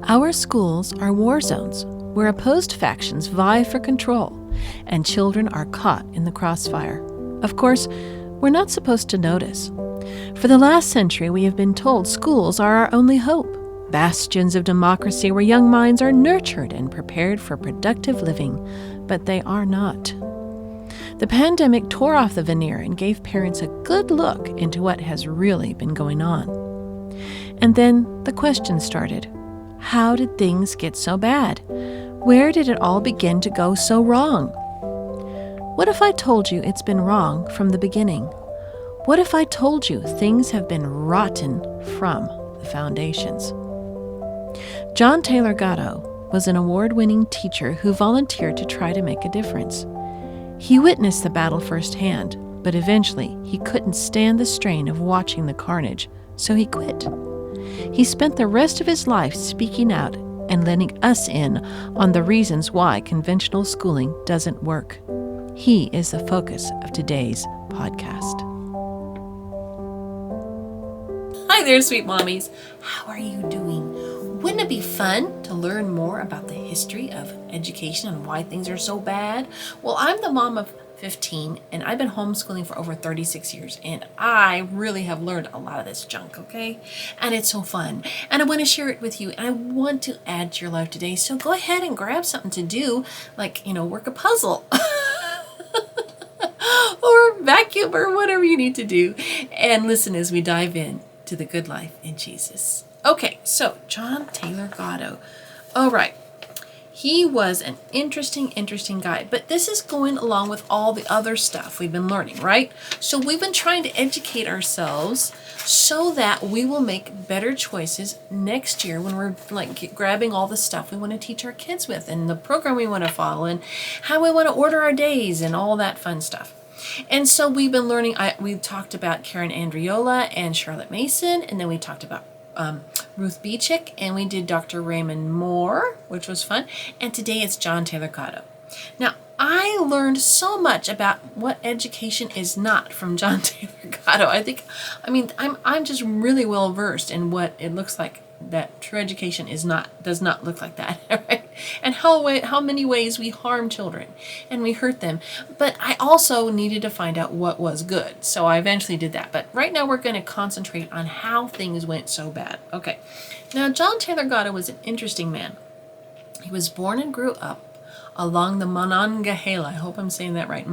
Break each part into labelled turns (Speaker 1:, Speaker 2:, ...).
Speaker 1: Our schools are war zones where opposed factions vie for control, and children are caught in the crossfire. Of course, we're not supposed to notice. For the last century, we have been told schools are our only hope, bastions of democracy where young minds are nurtured and prepared for productive living, but they are not. The pandemic tore off the veneer and gave parents a good look into what has really been going on. And then the question started. How did things get so bad? Where did it all begin to go so wrong? What if I told you it's been wrong from the beginning? What if I told you things have been rotten from the foundations? John Taylor Gatto was an award-winning teacher who volunteered to try to make a difference. He witnessed the battle firsthand, but eventually he couldn't stand the strain of watching the carnage, so he quit. He spent the rest of his life speaking out and letting us in on the reasons why conventional schooling doesn't work. He is the focus of today's podcast. Hi there, sweet mommies. How are you doing? Wouldn't it be fun to learn more about the history of education and why things are so bad? Well, I'm the mom of 15, and I've been homeschooling for over 36 years, and I really have learned a lot of this junk, okay? And it's so fun, and I want to share it with you, and I want to add to your life today, so go ahead and grab something to do, like, work a puzzle, or vacuum, or whatever you need to do, and listen as we dive in to the good life in Jesus. Okay, so John Taylor Gatto. All right. He was an interesting guy, but this is going along with all the other stuff we've been learning, right? So we've been trying to educate ourselves so that we will make better choices next year when we're grabbing all the stuff we want to teach our kids with and the program we want to follow and how we want to order our days and all that fun stuff. And so we've been learning, we talked about Karen Andriola and Charlotte Mason, and then we talked about Ruth Beechick, and we did Dr. Raymond Moore, which was fun. And today it's John Taylor Gatto. Now, I learned so much about what education is not from John Taylor Gatto. I'm just really well versed in what it looks like that true education does not look like that, right? And how many ways we harm children and we hurt them. But I also needed to find out what was good, so I eventually did that. But right now we're going to concentrate on how things went so bad. Okay, now John Taylor Gatto was an interesting man. He was born and grew up along the Monongahela. I hope I'm saying that right.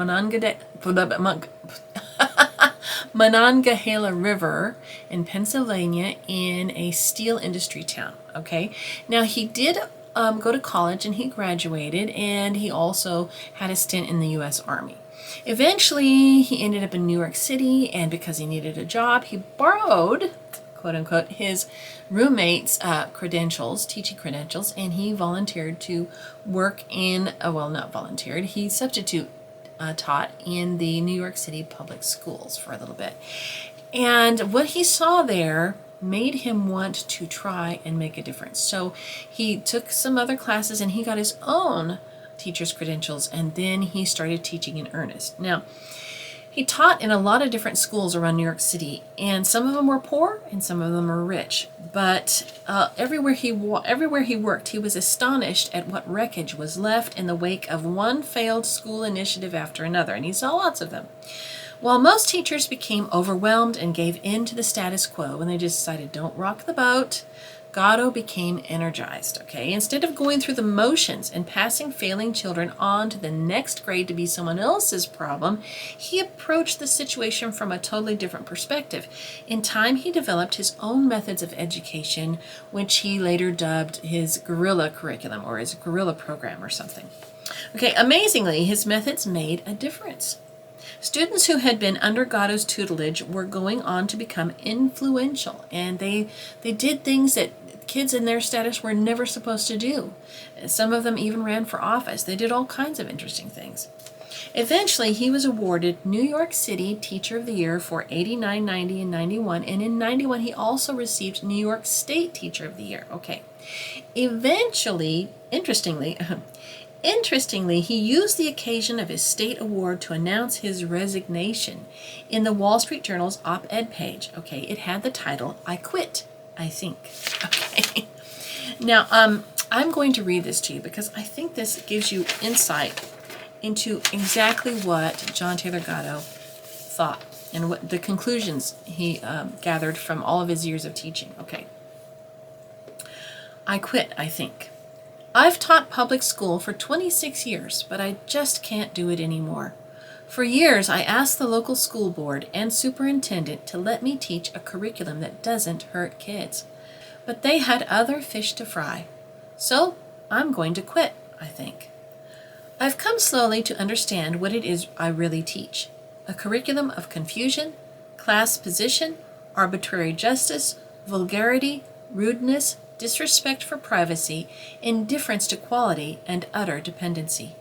Speaker 1: Monongahela River in Pennsylvania in a steel industry town, okay? Now, he did go to college and he graduated, and he also had a stint in the U.S. Army. Eventually, he ended up in New York City, and because he needed a job, he borrowed, quote unquote, his roommate's teaching credentials, and he volunteered to work in, he taught in the New York City public schools for a little bit. And what he saw there made him want to try and make a difference. So he took some other classes and he got his own teacher's credentials, and then he started teaching in earnest. Now, he taught in a lot of different schools around New York City, and some of them were poor and some of them were rich. But everywhere he worked, he was astonished at what wreckage was left in the wake of one failed school initiative after another, and he saw lots of them. While most teachers became overwhelmed and gave in to the status quo when they just decided, don't rock the boat, Gatto became energized, okay? Instead of going through the motions and passing failing children on to the next grade to be someone else's problem, he approached the situation from a totally different perspective. In time, he developed his own methods of education, which he later dubbed his Guerilla Curriculum or his Guerilla Program or something. Okay, amazingly, his methods made a difference. Students who had been under Gatto's tutelage were going on to become influential, and they did things that kids in their status were never supposed to do. Some of them even ran for office. They did all kinds of interesting things. Eventually, he was awarded New York City Teacher of the Year for 89, 90, and 91, and in 91 he also received New York State Teacher of the Year. Okay. Eventually, interestingly, he used the occasion of his state award to announce his resignation in the Wall Street Journal's op-ed page. Okay, it had the title, "I Quit, I Think." Okay. Now, I'm going to read this to you because I think this gives you insight into exactly what John Taylor Gatto thought and what the conclusions he gathered from all of his years of teaching. Okay. I quit, I think. I've taught public school for 26 years, but I just can't do it anymore. For years, I asked the local school board and superintendent to let me teach a curriculum that doesn't hurt kids, but they had other fish to fry. So I'm going to quit, I think. I've come slowly to understand what it is I really teach. A curriculum of confusion, class position, arbitrary justice, vulgarity, rudeness, disrespect for privacy, indifference to quality, and utter dependency.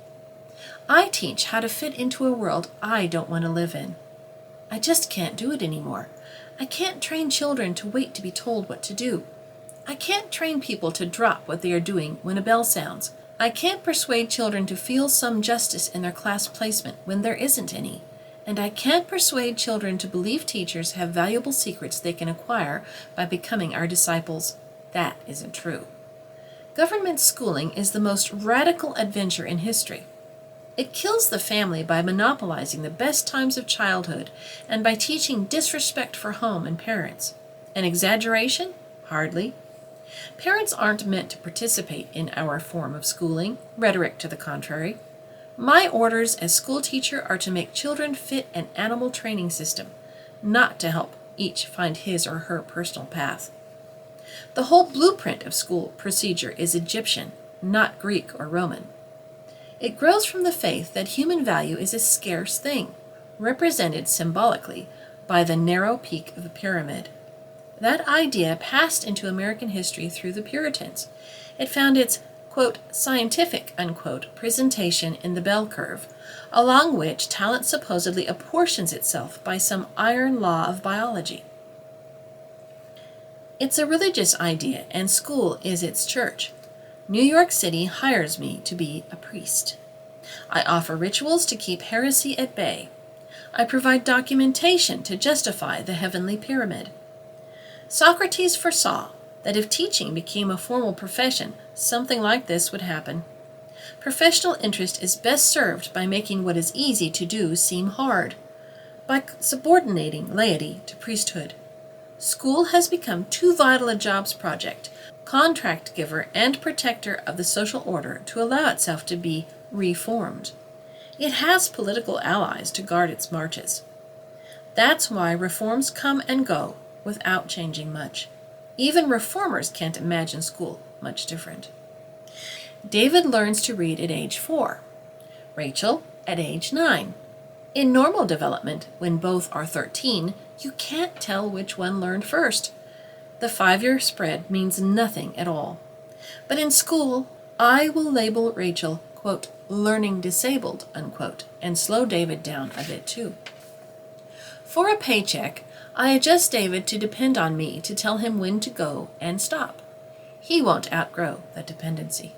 Speaker 1: I teach how to fit into a world I don't want to live in. I just can't do it anymore. I can't train children to wait to be told what to do. I can't train people to drop what they are doing when a bell sounds. I can't persuade children to feel some justice in their class placement when there isn't any. And I can't persuade children to believe teachers have valuable secrets they can acquire by becoming our disciples. That isn't true. Government schooling is the most radical adventure in history. It kills the family by monopolizing the best times of childhood and by teaching disrespect for home and parents. An exaggeration? Hardly. Parents aren't meant to participate in our form of schooling, rhetoric to the contrary. My orders as school teacher are to make children fit an animal training system, not to help each find his or her personal path. The whole blueprint of school procedure is Egyptian, not Greek or Roman. It grows from the faith that human value is a scarce thing, represented symbolically by the narrow peak of the pyramid. That idea passed into American history through the Puritans. It found its, quote, scientific, unquote, presentation in the bell curve, along which talent supposedly apportions itself by some iron law of biology. It's a religious idea, and school is its church. New York City hires me to be a priest. I offer rituals to keep heresy at bay. I provide documentation to justify the heavenly pyramid. Socrates foresaw that if teaching became a formal profession, something like this would happen. Professional interest is best served by making what is easy to do seem hard, by subordinating laity to priesthood. School has become too vital a jobs project, contract giver and protector of the social order to allow itself to be reformed. It has political allies to guard its marches. That's why reforms come and go without changing much. Even reformers can't imagine school much different. David learns to read at age 4. Rachel at age 9. In normal development, when both are 13, you can't tell which one learned first. The 5-year spread means nothing at all. But in school, I will label Rachel, quote, learning disabled, unquote, and slow David down a bit too. For a paycheck, I adjust David to depend on me to tell him when to go and stop. He won't outgrow that dependency.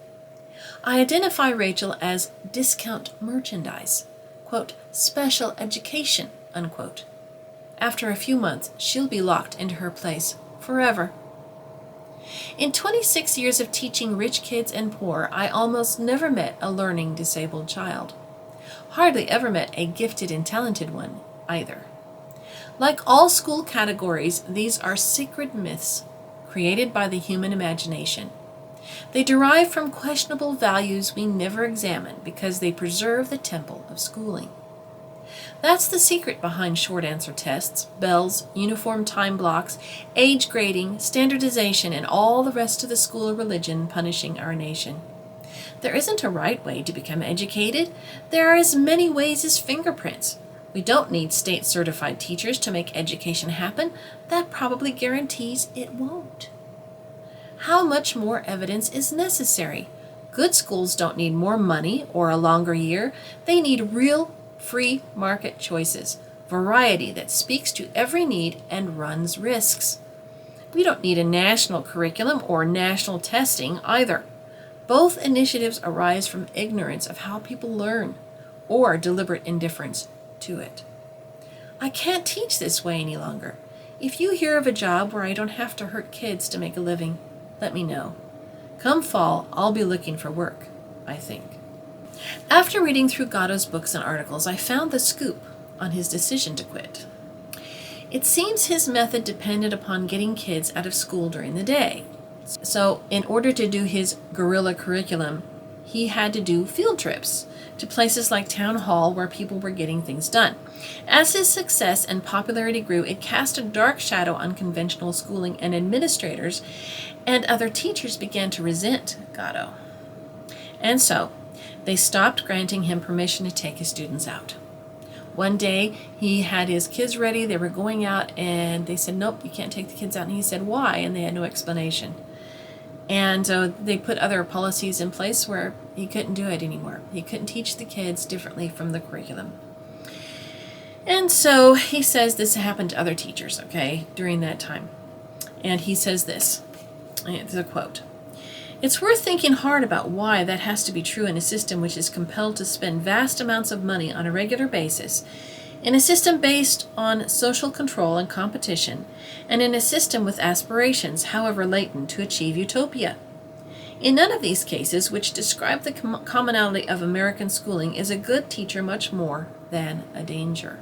Speaker 1: I identify Rachel as discount merchandise, quote, special education, unquote. After a few months, she'll be locked into her place forever. In 26 years of teaching rich kids and poor, I almost never met a learning disabled child. Hardly ever met a gifted and talented one either. Like all school categories, these are sacred myths created by the human imagination. They derive from questionable values we never examine because they preserve the temple of schooling. That's the secret behind short answer tests, bells, uniform time blocks, age grading, standardization, and all the rest of the school of religion punishing our nation. There isn't a right way to become educated. There are as many ways as fingerprints. We don't need state-certified teachers to make education happen. That probably guarantees it won't. How much more evidence is necessary? Good schools don't need more money or a longer year. They need real, free market choices, variety that speaks to every need and runs risks. We don't need a national curriculum or national testing either. Both initiatives arise from ignorance of how people learn or deliberate indifference to it. I can't teach this way any longer. If you hear of a job where I don't have to hurt kids to make a living, let me know. Come fall, I'll be looking for work, I think. After reading through Gatto's books and articles, I found the scoop on his decision to quit. It seems his method depended upon getting kids out of school during the day. So in order to do his guerrilla curriculum, he had to do field trips to places like Town Hall where people were getting things done. As his success and popularity grew, it cast a dark shadow on conventional schooling, and administrators and other teachers began to resent Gatto. And so they stopped granting him permission to take his students out. One day he had his kids ready, they were going out, and they said, nope, you can't take the kids out. And he said, why? And they had no explanation. And so they put other policies in place where he couldn't do it anymore. He couldn't teach the kids differently from the curriculum. And so he says this happened to other teachers, okay, during that time. And he says this, it's a quote, "It's worth thinking hard about why that has to be true in a system which is compelled to spend vast amounts of money on a regular basis, in a system based on social control and competition, and in a system with aspirations, however latent, to achieve utopia. In none of these cases, which describe the commonality of American schooling, is a good teacher much more than a danger."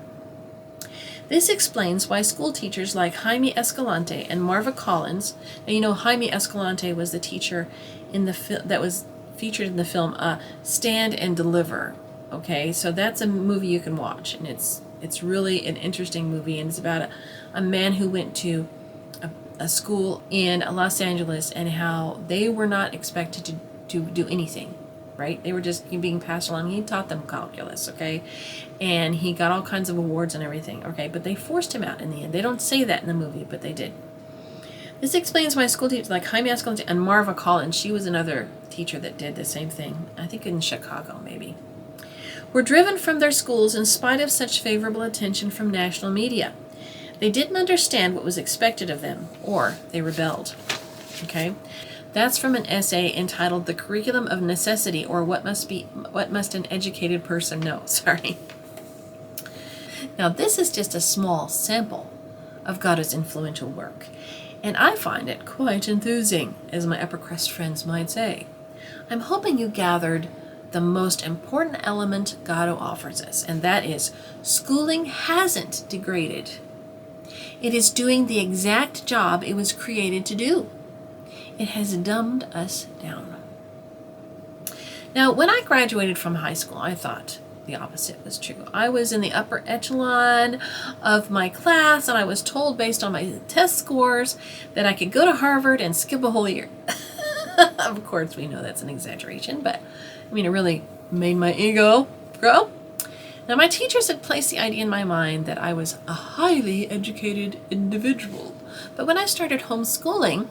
Speaker 1: This explains why school teachers like Jaime Escalante and Marva Collins, now you know Jaime Escalante was the teacher in the that was featured in the film Stand and Deliver. Okay, so that's a movie you can watch, and it's really an interesting movie, and it's about a man who went to a school in Los Angeles and how they were not expected to do anything. Right? They were just being passed along. He taught them calculus, okay? And he got all kinds of awards and everything, okay? But they forced him out in the end. They don't say that in the movie, but they did. This explains why school teachers like Jaime Escalante and Marva Collins, she was another teacher that did the same thing, I think in Chicago maybe, were driven from their schools in spite of such favorable attention from national media. They didn't understand what was expected of them, or they rebelled, okay? That's from an essay entitled "The Curriculum of Necessity, or What Must an Educated Person Know?" Sorry. Now, this is just a small sample of Gatto's influential work, and I find it quite enthusing, as my upper crust friends might say. I'm hoping you gathered the most important element Gatto offers us, and that is schooling hasn't degraded. It is doing the exact job it was created to do. It has dumbed us down. Now, when I graduated from high school, I thought the opposite was true. I was in the upper echelon of my class, and I was told based on my test scores that I could go to Harvard and skip a whole year. Of course, we know that's an exaggeration, but I mean, it really made my ego grow. Now, my teachers had placed the idea in my mind that I was a highly educated individual. But when I started homeschooling,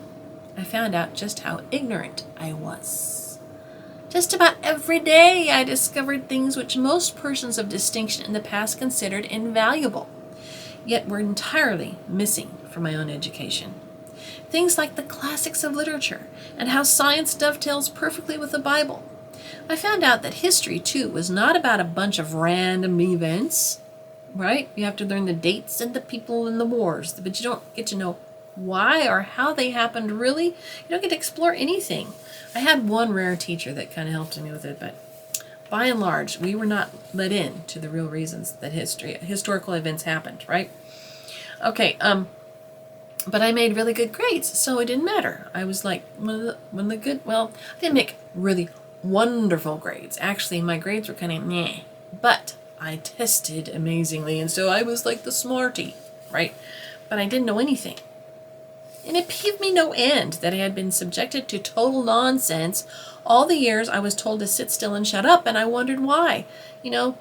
Speaker 1: I found out just how ignorant I was. Just about every day I discovered things which most persons of distinction in the past considered invaluable, yet were entirely missing from my own education. Things like the classics of literature and how science dovetails perfectly with the Bible. I found out that history, too, was not about a bunch of random events, right? You have to learn the dates and the people and the wars, but you don't get to know why or how they happened, really. You don't get to explore anything. I had one rare teacher that kind of helped me with it, but by and large, we were not let in to the real reasons that historical events happened, right? Okay, but I made really good grades, so it didn't matter. I was like one of the good, well, I didn't make really wonderful grades. Actually, my grades were kind of meh, but I tested amazingly, and so I was like the smarty, right? But I didn't know anything. And it peeved me no end that I had been subjected to total nonsense all the years I was told to sit still and shut up, and I wondered why. You know,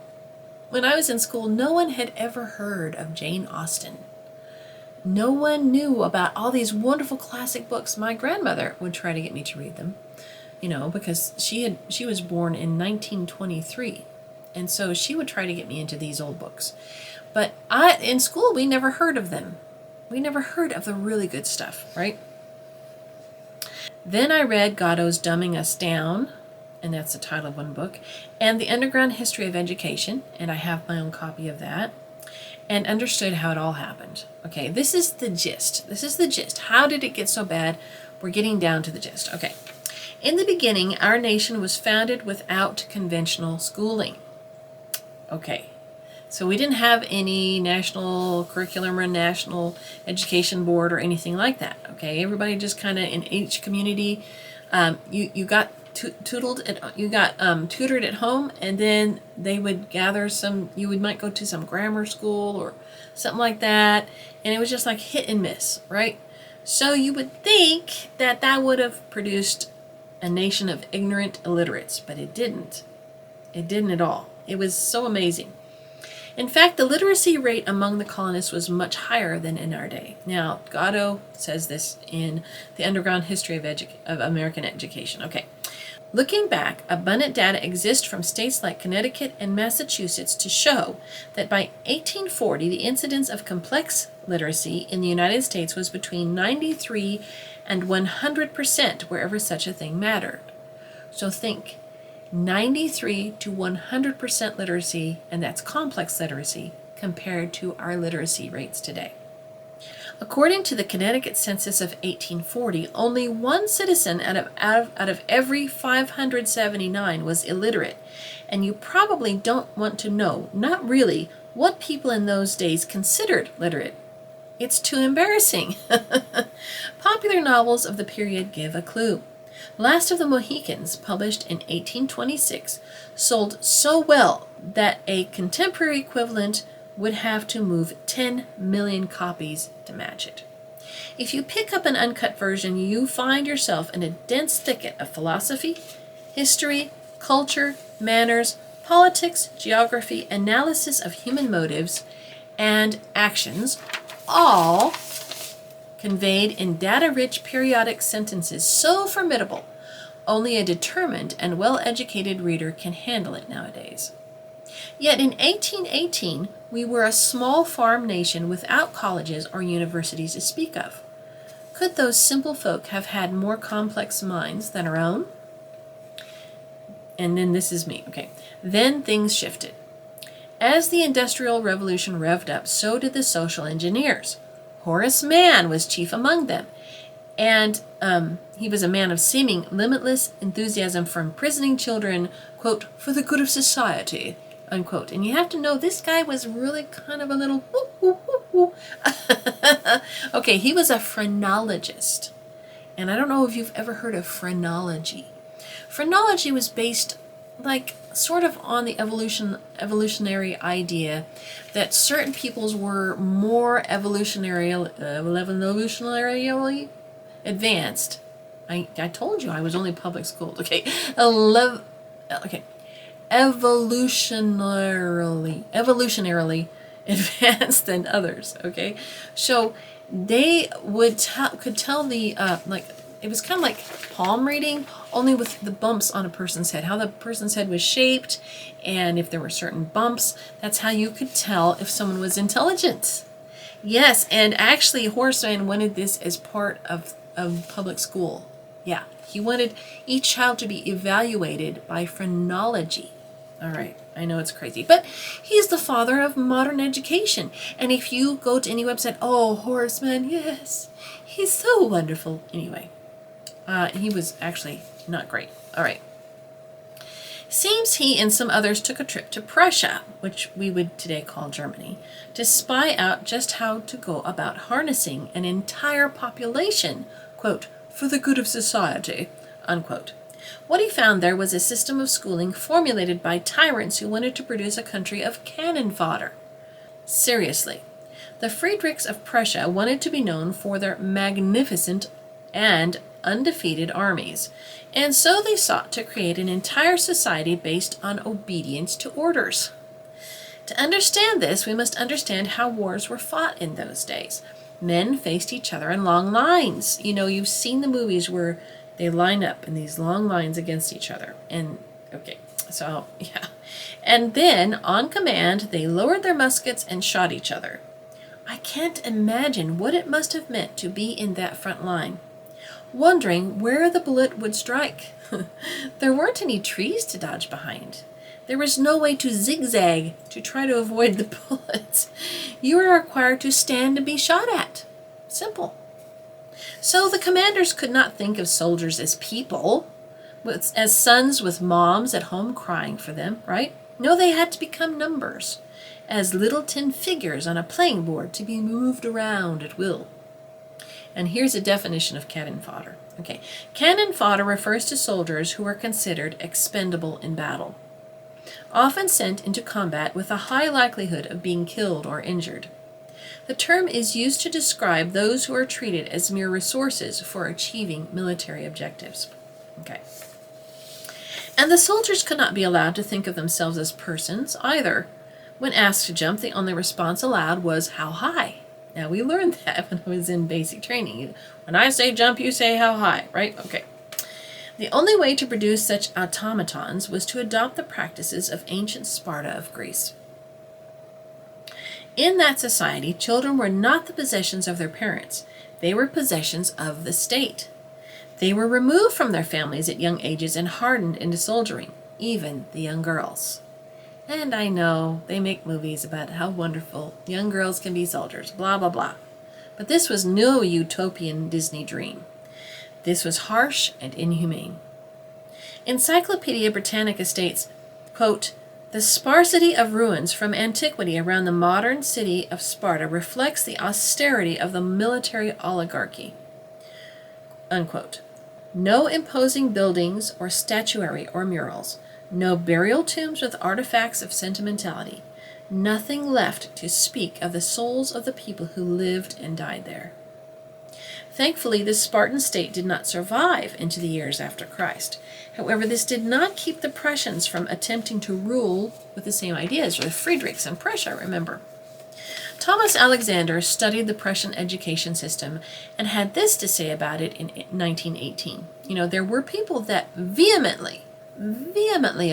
Speaker 1: when I was in school, no one had ever heard of Jane Austen. No one knew about all these wonderful classic books. My grandmother would try to get me to read them, you know, because she was born in 1923, and so she would try to get me into these old books. But in school, we never heard of them. We never heard of the really good stuff, right? Then I read Gatto's Dumbing Us Down, and that's the title of one book, and The Underground History of Education, and I have my own copy of that, and understood how it all happened. Okay, this is the gist. This is the gist. How did it get so bad? We're getting down to the gist. Okay. In the beginning, our nation was founded without conventional schooling. Okay, so we didn't have any national curriculum or national education board or anything like that. Okay, everybody just kind of in each community, you got tutored at home, and then they would gather some. Might go to some grammar school or something like that, and it was just like hit and miss, right? So you would think that that would have produced a nation of ignorant illiterates, but it didn't. It didn't at all. It was so amazing. In fact, the literacy rate among the colonists was much higher than in our day. Now, Gatto says this in The Underground History of American Education. Okay. Looking back, abundant data exists from states like Connecticut and Massachusetts to show that by 1840, the incidence of complex literacy in the United States was between 93 and 100% wherever such a thing mattered. So think, 93 to 100% literacy, and that's complex literacy, compared to our literacy rates today. According to the Connecticut census of 1840, only one citizen out of every 579 was illiterate, and you probably don't want to know, not really, what people in those days considered literate. It's too embarrassing. Popular novels of the period give a clue. Last of the Mohicans, published in 1826, sold so well that a contemporary equivalent would have to move 10 million copies to match it. If you pick up an uncut version, you find yourself in a dense thicket of philosophy, history, culture, manners, politics, geography, analysis of human motives and actions, all conveyed in data-rich periodic sentences so formidable, only a determined and well-educated reader can handle it nowadays. Yet in 1818, we were a small farm nation without colleges or universities to speak of. Could those simple folk have had more complex minds than our own? And then this is me, okay. Then things shifted. As the Industrial Revolution revved up, so did the social engineers. Horace Mann was chief among them, and he was a man of seeming limitless enthusiasm for imprisoning children, quote, for the good of society, unquote. And you have to know this guy was really kind of a little okay, he was a phrenologist. And I don't know if you've ever heard of phrenology. Phrenology was based like sort of on the evolutionary idea that certain peoples were more evolutionarily advanced. I told you I was only public schooled. Okay, evolutionarily advanced than others. Okay, so they could tell the it was kind of like palm reading, only with the bumps on a person's head, how the person's head was shaped, and if there were certain bumps, that's how you could tell if someone was intelligent. Yes, and actually Horace Mann wanted this as part of public school. Yeah, he wanted each child to be evaluated by phrenology. All right, I know it's crazy, but he's the father of modern education. And if you go to any website, oh, Horace Mann, yes, he's so wonderful. Anyway, he was actually not great. All right. Seems he and some others took a trip to Prussia, which we would today call Germany, to spy out just how to go about harnessing an entire population, quote, for the good of society, unquote. What he found there was a system of schooling formulated by tyrants who wanted to produce a country of cannon fodder. Seriously, the Friedrichs of Prussia wanted to be known for their magnificent and undefeated armies, and so they sought to create an entire society based on obedience to orders. To understand this, we must understand how wars were fought in those days. Men faced each other in long lines. You know, you've seen the movies where they line up in these long lines against each other. And, okay, so, yeah. And then, on command, they lowered their muskets and shot each other. I can't imagine what it must have meant to be in that front line, wondering where the bullet would strike. There weren't any trees to dodge behind. There was no way to zigzag to try to avoid the bullets. You were required to stand and be shot at. Simple. So the commanders could not think of soldiers as people. as sons with moms at home crying for them, right? No, they had to become numbers, as little tin figures on a playing board to be moved around at will. And here's a definition of cannon fodder. Okay, cannon fodder refers to soldiers who are considered expendable in battle, often sent into combat with a high likelihood of being killed or injured. The term is used to describe those who are treated as mere resources for achieving military objectives. Okay. And the soldiers could not be allowed to think of themselves as persons either. When asked to jump, the only response allowed was, "How high?" Now, we learned that when I was in basic training. When I say jump, you say how high, right? Okay. The only way to produce such automatons was to adopt the practices of ancient Sparta of Greece. In that society, children were not the possessions of their parents. They were possessions of the state. They were removed from their families at young ages and hardened into soldiering, even the young girls. And I know they make movies about how wonderful young girls can be soldiers, blah, blah, blah. But this was no utopian Disney dream. This was harsh and inhumane. Encyclopedia Britannica states, quote, "The sparsity of ruins from antiquity around the modern city of Sparta reflects the austerity of the military oligarchy." Unquote. No imposing buildings or statuary or murals. No burial tombs with artifacts of sentimentality. Nothing left to speak of the souls of the people who lived and died there. Thankfully, this Spartan state did not survive into the years after Christ. However, this did not keep the Prussians from attempting to rule with the same ideas, or the Friedrichs in Prussia, remember. Thomas Alexander studied the Prussian education system and had this to say about it in 1918. There were people that vehemently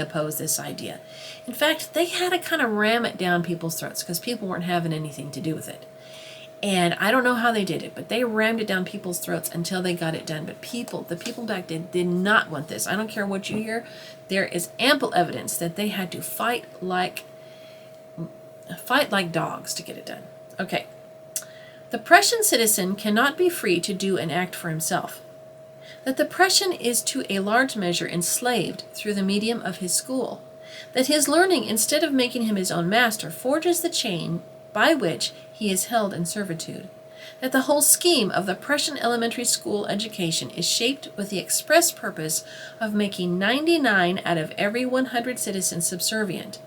Speaker 1: opposed this idea. In fact, they had to kind of ram it down people's throats because people weren't having anything to do with it. And I don't know how they did it, but they rammed it down people's throats until they got it done. But the people back then did not want this. I don't care what you hear. There is ample evidence that they had to fight like dogs to get it done. Okay. The Prussian citizen cannot be free to do and act for himself. That the Prussian is to a large measure enslaved through the medium of his school. That his learning, instead of making him his own master, forges the chain by which he is held in servitude. That the whole scheme of the Prussian elementary school education is shaped with the express purpose of making 99 out of every 100 citizens subservient.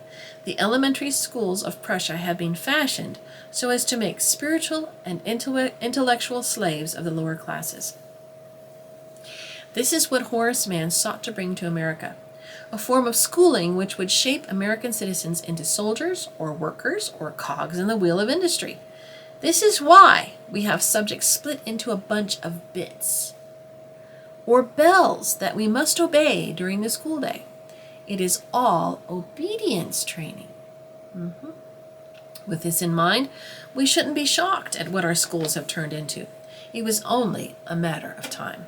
Speaker 1: The elementary schools of Prussia have been fashioned so as to make spiritual and intellectual slaves of the lower classes. This is what Horace Mann sought to bring to America, a form of schooling which would shape American citizens into soldiers or workers or cogs in the wheel of industry. This is why we have subjects split into a bunch of bits or bells that we must obey during the school day. It is all obedience training. With this in mind, we shouldn't be shocked at what our schools have turned into. It was only a matter of time.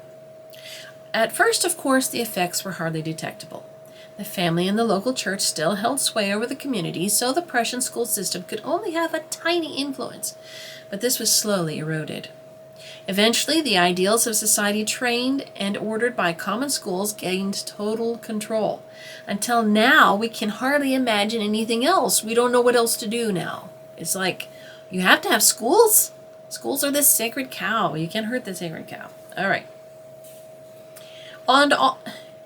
Speaker 1: At first, of course, the effects were hardly detectable. The family and the local church still held sway over the community, so the Prussian school system could only have a tiny influence, but this was slowly eroded. Eventually, the ideals of society trained and ordered by common schools gained total control. Until now, we can hardly imagine anything else. We don't know what else to do now. It's like, you have to have schools? Schools are this sacred cow. You can't hurt the sacred cow. All right.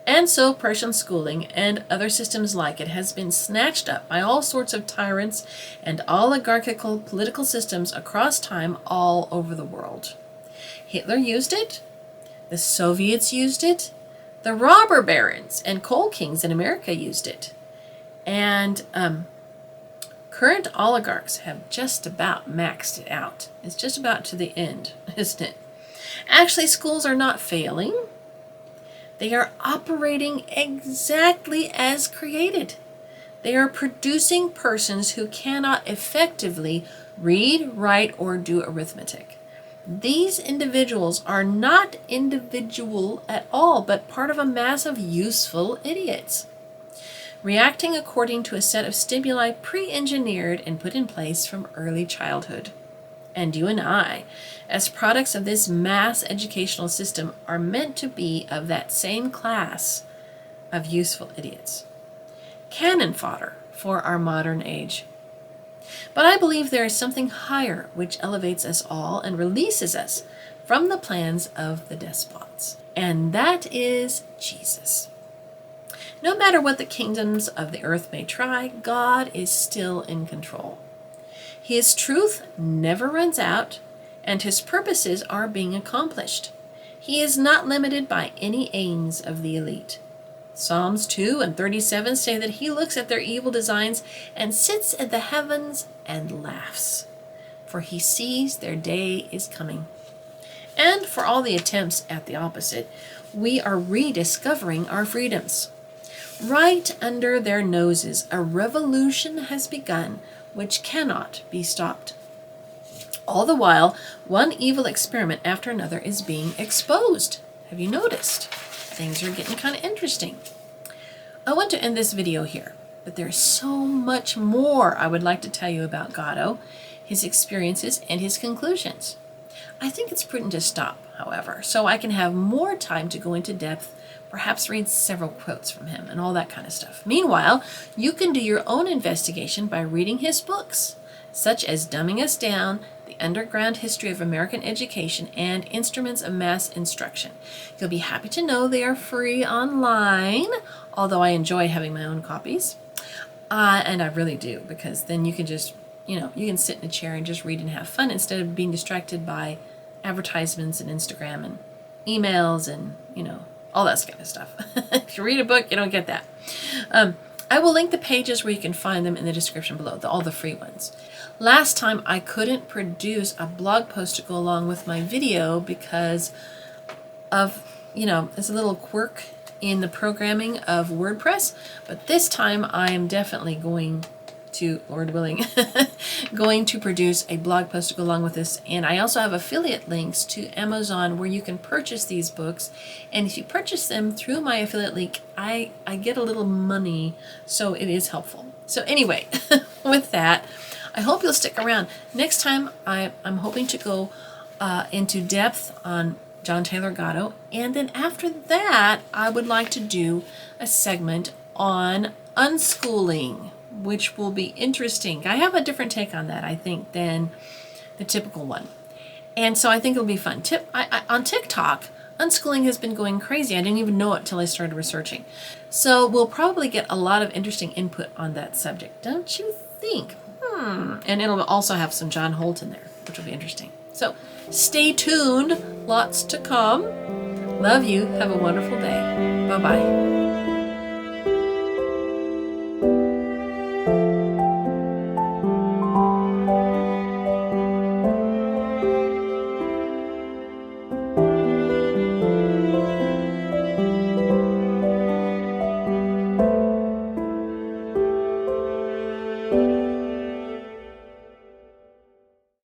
Speaker 1: And so Prussian schooling and other systems like it has been snatched up by all sorts of tyrants and oligarchical political systems across time all over the world. Hitler used it. The Soviets used it. The robber barons and coal kings in America used it. And current oligarchs have just about maxed it out. It's just about to the end, isn't it? Actually, schools are not failing. They are operating exactly as created. They are producing persons who cannot effectively read, write, or do arithmetic. These individuals are not individual at all, but part of a mass of useful idiots, reacting according to a set of stimuli pre-engineered and put in place from early childhood. And you and I, as products of this mass educational system, are meant to be of that same class of useful idiots. Cannon fodder for our modern age. But I believe there is something higher which elevates us all and releases us from the plans of the despots. And that is Jesus. No matter what the kingdoms of the earth may try, God is still in control. His truth never runs out, and his purposes are being accomplished. He is not limited by any aims of the elite. Psalms 2 and 37 say that he looks at their evil designs and sits in the heavens and laughs, for he sees their day is coming. And for all the attempts at the opposite, we are rediscovering our freedoms. Right under their noses, a revolution has begun which cannot be stopped. All the while, one evil experiment after another is being exposed. Have you noticed? Things are getting kind of interesting. I want to end this video here, but there's so much more I would like to tell you about Gatto, his experiences, and his conclusions. I think it's prudent to stop, however, so I can have more time to go into depth, perhaps read several quotes from him and all that kind of stuff. Meanwhile, you can do your own investigation by reading his books, such as Dumbing Us Down, The Underground History of American Education, and Instruments of Mass Instruction. You'll be happy to know they are free online, although I enjoy having my own copies. And I really do, because then you can just, you can sit in a chair and just read and have fun instead of being distracted by advertisements and Instagram and emails and, all that kind of stuff. If you read a book, you don't get that. I will link the pages where you can find them in the description below, all the free ones. Last time I couldn't produce a blog post to go along with my video because of, there's a little quirk in the programming of WordPress, but this time I am definitely going to, Lord willing, going to produce a blog post to go along with this. And I also have affiliate links to Amazon where you can purchase these books. And if you purchase them through my affiliate link, I get a little money, so it is helpful. So anyway, with that, I hope you'll stick around. Next time, I'm hoping to go into depth on John Taylor Gatto. And then after that, I would like to do a segment on unschooling, which will be interesting. I have a different take on that, I think, than the typical one. And so I think it'll be fun. On TikTok, unschooling has been going crazy. I didn't even know it until I started researching. So we'll probably get a lot of interesting input on that subject, don't you think? And it'll also have some John Holt in there, which will be interesting. So stay tuned. Lots to come. Love you. Have a wonderful day. Bye-bye.